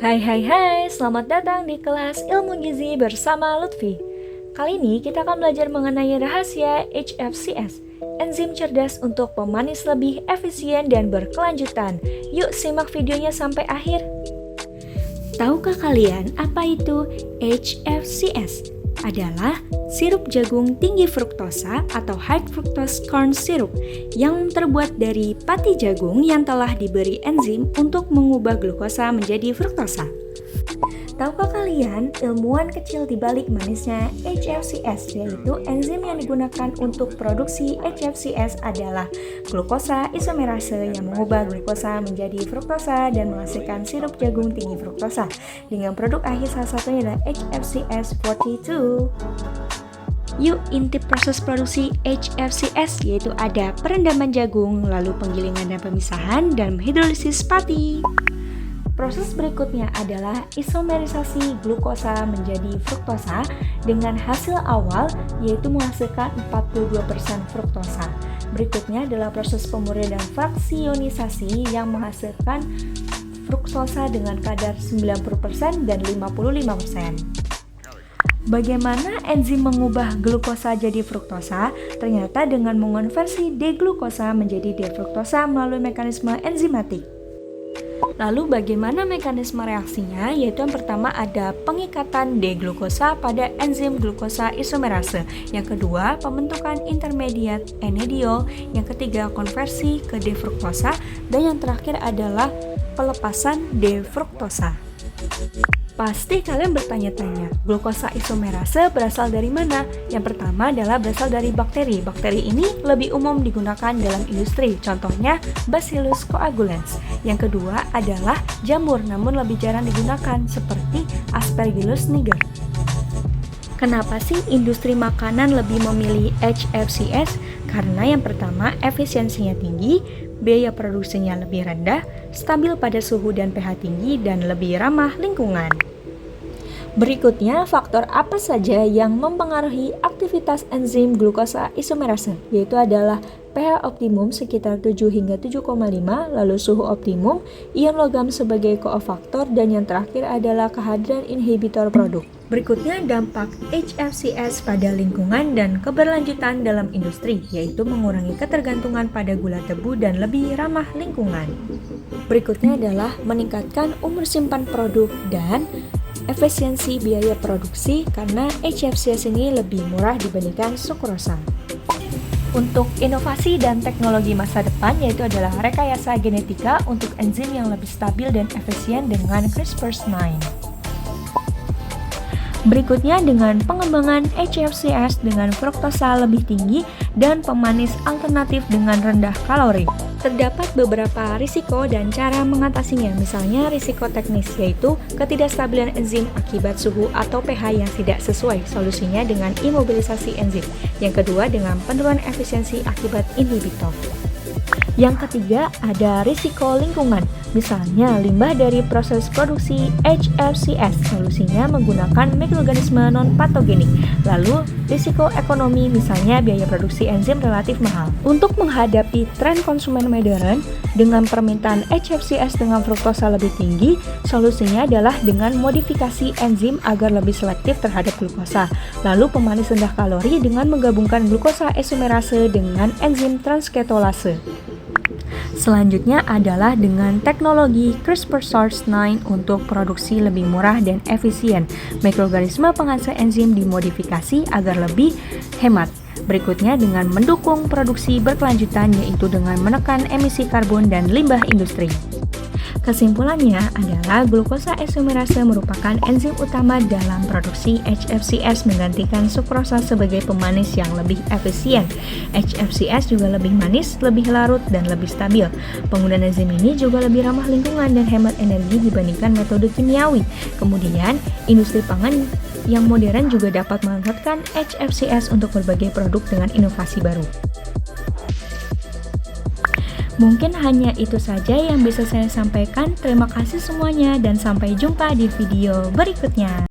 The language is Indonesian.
Hai, selamat datang di kelas Ilmu Gizi bersama Lutfi. Kali ini kita akan belajar mengenai rahasia HFCS, enzim cerdas untuk pemanis lebih efisien dan berkelanjutan. Yuk simak videonya sampai akhir. Tahukah kalian apa itu HFCS? Adalah sirup jagung tinggi fruktosa atau high fructose corn syrup yang terbuat dari pati jagung yang telah diberi enzim untuk mengubah glukosa menjadi fruktosa. Tahukah kalian ilmuwan kecil di balik manisnya HFCS, yaitu enzim yang digunakan untuk produksi HFCS adalah glukosa isomerase yang mengubah glukosa menjadi fruktosa dan menghasilkan sirup jagung tinggi fruktosa. Dengan produk akhir salah satunya adalah HFCS42. Yuk intip proses produksi HFCS, yaitu ada perendaman jagung, lalu penggilingan dan pemisahan, dan hidrolisis pati. Proses berikutnya adalah isomerisasi glukosa menjadi fruktosa dengan hasil awal yaitu menghasilkan 42% fruktosa. Berikutnya adalah proses pemurnian dan fraksionisasi yang menghasilkan fruktosa dengan kadar 90% dan 55%. Bagaimana enzim mengubah glukosa jadi fruktosa? Ternyata dengan mengonversi D-glukosa menjadi D-fruktosa melalui mekanisme enzimatik. Lalu bagaimana mekanisme reaksinya? Yaitu yang pertama ada pengikatan D-glukosa pada enzim glukosa isomerase. Yang kedua, pembentukan intermediat enediol. Yang ketiga, konversi ke D-fruktosa. Dan yang terakhir adalah pelepasan D-fruktosa. Pasti kalian bertanya-tanya, glukosa isomerase berasal dari mana? Yang pertama adalah berasal dari bakteri. Bakteri ini lebih umum digunakan dalam industri, contohnya Bacillus coagulans. Yang kedua adalah jamur, namun lebih jarang digunakan, seperti Aspergillus niger. Kenapa sih industri makanan lebih memilih HFCS? Karena yang pertama, efisiensinya tinggi, biaya produksinya lebih rendah, stabil pada suhu dan pH tinggi, dan lebih ramah lingkungan. Berikutnya, faktor apa saja yang mempengaruhi aktivitas enzim glukosa isomerase, yaitu adalah pH optimum sekitar 7 hingga 7,5, lalu suhu optimum, ion logam sebagai koofaktor, dan yang terakhir adalah kehadiran inhibitor produk. Berikutnya, dampak HFCS pada lingkungan dan keberlanjutan dalam industri, yaitu mengurangi ketergantungan pada gula tebu dan lebih ramah lingkungan. Berikutnya adalah meningkatkan umur simpan produk dan efisiensi biaya produksi karena HFCS ini lebih murah dibandingkan sukrosa. Untuk inovasi dan teknologi masa depan yaitu adalah rekayasa genetika untuk enzim yang lebih stabil dan efisien dengan CRISPR-Cas9. Berikutnya dengan pengembangan HFCS dengan fruktosa lebih tinggi dan pemanis alternatif dengan rendah kalori. Terdapat beberapa risiko dan cara mengatasinya, misalnya risiko teknis yaitu ketidakstabilan enzim akibat suhu atau pH yang tidak sesuai, solusinya dengan imobilisasi enzim. Yang kedua dengan penurunan efisiensi akibat inhibitor. Yang ketiga ada risiko lingkungan, misalnya limbah dari proses produksi HFCS, solusinya menggunakan mikroorganisme non-patogenik. Lalu risiko ekonomi, misalnya biaya produksi enzim relatif mahal. Untuk menghadapi tren konsumen modern dengan permintaan HFCS dengan fruktosa lebih tinggi, solusinya adalah dengan modifikasi enzim agar lebih selektif terhadap glukosa. Lalu pemanis rendah kalori dengan menggabungkan glukosa isomerase dengan enzim transketolase. Selanjutnya adalah dengan teknologi CRISPR-Cas9 untuk produksi lebih murah dan efisien. Mikroorganisme penghasil enzim dimodifikasi agar lebih hemat. Berikutnya dengan mendukung produksi berkelanjutan yaitu dengan menekan emisi karbon dan limbah industri. Kesimpulannya adalah glukosa isomerase merupakan enzim utama dalam produksi HFCS menggantikan sukrosa sebagai pemanis yang lebih efisien. HFCS juga lebih manis, lebih larut, dan lebih stabil. Penggunaan enzim ini juga lebih ramah lingkungan dan hemat energi dibandingkan metode kimiawi. Kemudian, industri pangan yang modern juga dapat memanfaatkan HFCS untuk berbagai produk dengan inovasi baru. Mungkin hanya itu saja yang bisa saya sampaikan. Terima kasih semuanya dan sampai jumpa di video berikutnya.